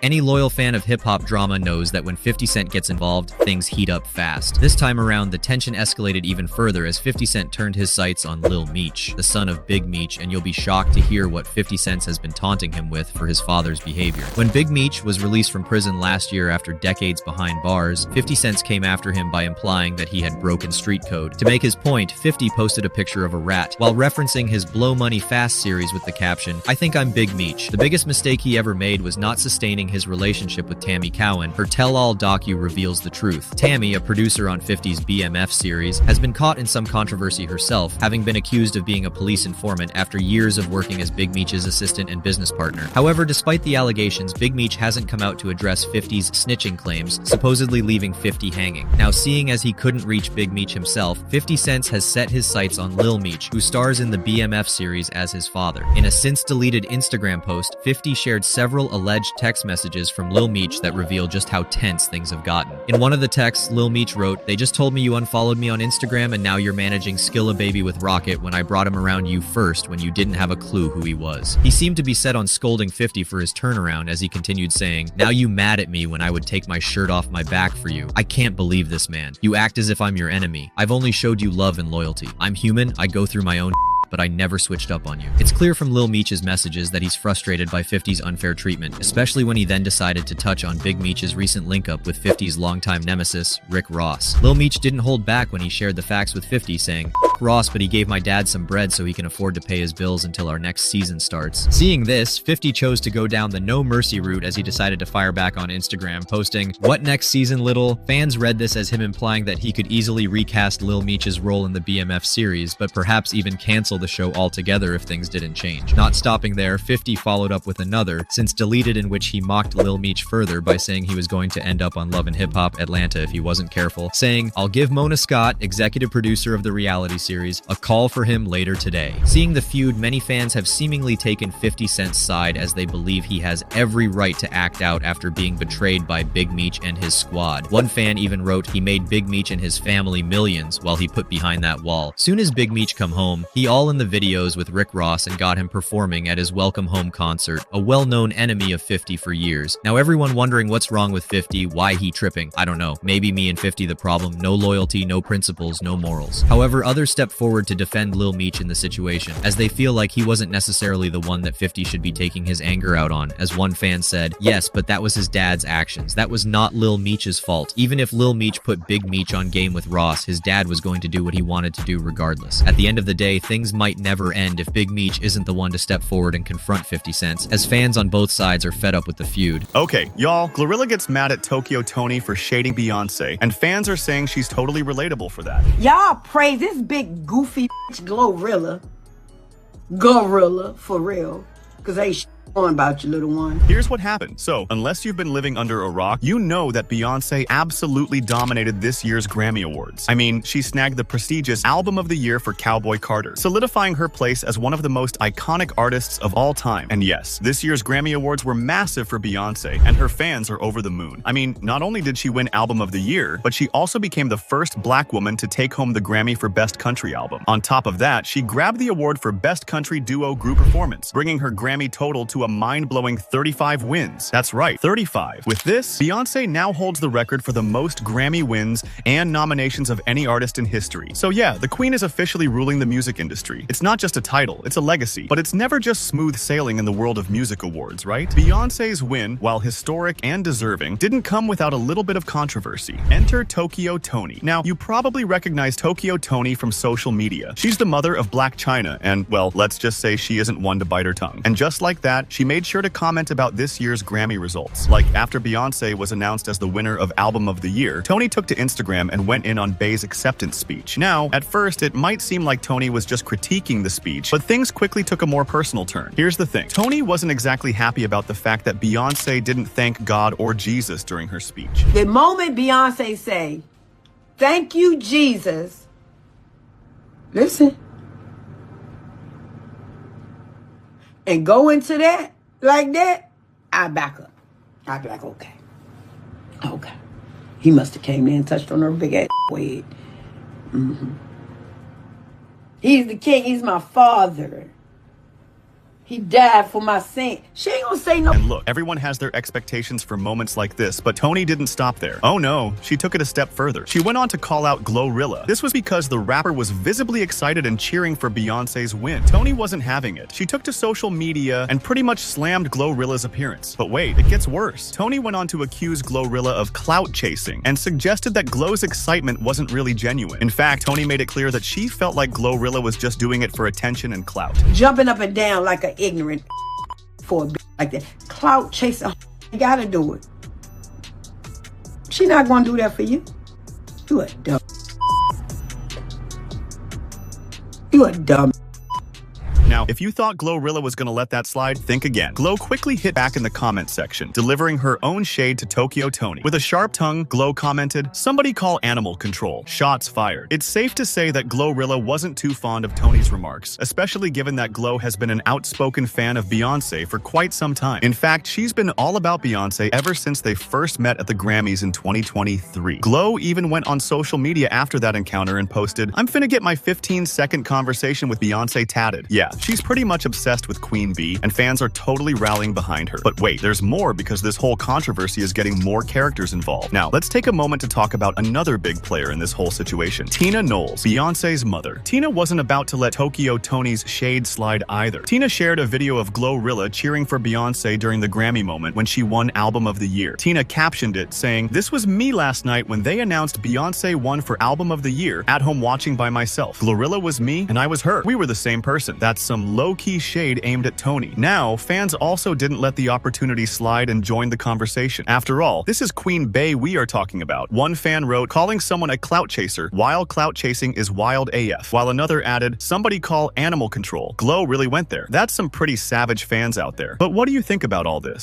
Any loyal fan of hip-hop drama knows that when 50 Cent gets involved, things heat up fast. This time around, the tension escalated even further as 50 Cent turned his sights on Lil Meech, the son of Big Meech, and you'll be shocked to hear what 50 Cent has been taunting him with for his father's behavior. When Big Meech was released from prison last year after decades behind bars, 50 Cent came after him by implying that he had broken street code. To make his point, 50 posted a picture of a rat, while referencing his Blow Money Fast series with the caption, "I think I'm Big Meech." The biggest mistake he ever made was not sustaining his relationship with Tammy Cowan. Her tell-all docu reveals the truth. Tammy, a producer on 50's BMF series, has been caught in some controversy herself, having been accused of being a police informant after years of working as Big Meech's assistant and business partner. However, despite the allegations, Big Meech hasn't come out to address 50's snitching claims, supposedly leaving 50 hanging. Now, seeing as he couldn't reach Big Meech himself, 50 Cent has set his sights on Lil Meech, who stars in the BMF series as his father. In a since-deleted Instagram post, 50 shared several alleged text messages from Lil Meech that reveal just how tense things have gotten. In one of the texts, Lil Meech wrote, "They just told me you unfollowed me on Instagram and now you're managing Skilla Baby with Rocket when I brought him around you first when you didn't have a clue who he was." He seemed to be set on scolding 50 for his turnaround as he continued saying, "Now you mad at me when I would take my shirt off my back for you. I can't believe this, man. You act as if I'm your enemy. I've only showed you love and loyalty. I'm human, I go through my own but I never switched up on you." It's clear from Lil Meech's messages that he's frustrated by 50's unfair treatment, especially when he then decided to touch on Big Meech's recent link-up with 50's longtime nemesis, Rick Ross. Lil Meech didn't hold back when he shared the facts with 50, saying, "Ross, but he gave my dad some bread so he can afford to pay his bills until our next season starts." Seeing this, 50 chose to go down the no mercy route as he decided to fire back on Instagram, posting, "What next season, little?" Fans read this as him implying that he could easily recast Lil Meech's role in the BMF series, but perhaps even cancel the show altogether if things didn't change. Not stopping there, 50 followed up with another, since deleted, in which he mocked Lil Meech further by saying he was going to end up on Love and Hip Hop Atlanta if he wasn't careful, saying, "I'll give Mona Scott, executive producer of the reality series, a call for him later today." Seeing the feud, many fans have seemingly taken 50 Cent's side as they believe he has every right to act out after being betrayed by Big Meech and his squad. One fan even wrote he made Big Meech and his family millions while he put behind that wall. Soon as Big Meech come home, he all in the videos with Rick Ross and got him performing at his Welcome Home concert, a well-known enemy of 50 for years. Now everyone wondering what's wrong with 50, why he tripping, I don't know. Maybe me and 50 the problem, no loyalty, no principles, no morals. However, others step forward to defend Lil Meech in the situation, as they feel like he wasn't necessarily the one that 50 should be taking his anger out on. As one fan said, "Yes, but that was his dad's actions. That was not Lil Meech's fault. Even if Lil Meech put Big Meech on game with Ross, his dad was going to do what he wanted to do regardless. At the end of the day, things might never end if Big Meech isn't the one to step forward and confront 50 Cent, as fans on both sides are fed up with the feud." Okay, y'all, GloRilla gets mad at Toni for shading Beyonce, and fans are saying she's totally relatable for that. Y'all praise this big goofy GloRilla. GloRilla, for real. Cause they on about you, little one. Here's what happened. So, unless you've been living under a rock, you know that Beyonce absolutely dominated this year's Grammy Awards. I mean, she snagged the prestigious Album of the Year for Cowboy Carter, solidifying her place as one of the most iconic artists of all time. And yes, this year's Grammy Awards were massive for Beyonce, and her fans are over the moon. I mean, not only did she win Album of the Year, but she also became the first Black woman to take home the Grammy for Best Country Album. On top of that, she grabbed the award for Best Country Duo Group Performance, bringing her Grammy total to a mind-blowing 35 wins. That's right, 35. With this, Beyonce now holds the record for the most Grammy wins and nominations of any artist in history. So yeah, the Queen is officially ruling the music industry. It's not just a title, it's a legacy. But it's never just smooth sailing in the world of music awards, right? Beyonce's win, while historic and deserving, didn't come without a little bit of controversy. Enter Toni. Now, you probably recognize Toni from social media. She's the mother of Black China, and well, let's just say she isn't one to bite her tongue. And just like that, she made sure to comment about this year's Grammy results. Like, after Beyonce was announced as the winner of Album of the Year, Toni took to Instagram and went in on Bey's acceptance speech. Now, at first, it might seem like Toni was just critiquing the speech, but things quickly took a more personal turn. Here's the thing. Toni wasn't exactly happy about the fact that Beyonce didn't thank God or Jesus during her speech. The moment Beyonce say, "Thank you, Jesus," listen, and go into that like that, I back up. I be like, okay. He must have came in and touched on her big ass head. He's the king. He's my father. He died for my sin. She ain't gonna say no. And look, everyone has their expectations for moments like this, but Toni didn't stop there. Oh no, she took it a step further. She went on to call out GloRilla. This was because the rapper was visibly excited and cheering for Beyonce's win. Toni wasn't having it. She took to social media and pretty much slammed GloRilla's appearance. But wait, it gets worse. Toni went on to accuse GloRilla of clout chasing and suggested that Glo's excitement wasn't really genuine. In fact, Toni made it clear that she felt like GloRilla was just doing it for attention and clout. Jumping up and down like an ignorant for a bitch like that. Clout chaser, you gotta do it. She not gonna do that for you. You a dumb. You a dumb. Now, if you thought GloRilla was gonna let that slide, think again. Glo quickly hit back in the comment section, delivering her own shade to Tokyo Toni. With a sharp tongue, Glo commented, "Somebody call animal control. Shots fired." It's safe to say that GloRilla wasn't too fond of Toni's remarks, especially given that Glo has been an outspoken fan of Beyonce for quite some time. In fact, she's been all about Beyonce ever since they first met at the Grammys in 2023. Glo even went on social media after that encounter and posted, "I'm finna get my 15-second conversation with Beyonce tatted." Yeah, she's pretty much obsessed with Queen Bee, and fans are totally rallying behind her. But wait, there's more because this whole controversy is getting more characters involved. Now, let's take a moment to talk about another big player in this whole situation, Tina Knowles, Beyonce's mother. Tina wasn't about to let Tokyo Toni's shade slide either. Tina shared a video of GloRilla cheering for Beyonce during the Grammy moment when she won Album of the Year. Tina captioned it, saying, "This was me last night when they announced Beyonce won for Album of the Year, at home watching by myself. GloRilla was me, and I was her. We were the same person." That's some low-key shade aimed at Toni. Now, fans also didn't let the opportunity slide and joined the conversation. After all, this is Queen Bey we are talking about. One fan wrote, "Calling someone a clout chaser while clout chasing is wild AF," while another added, "Somebody call animal control." Glo really went there. That's some pretty savage fans out there. But what do you think about all this?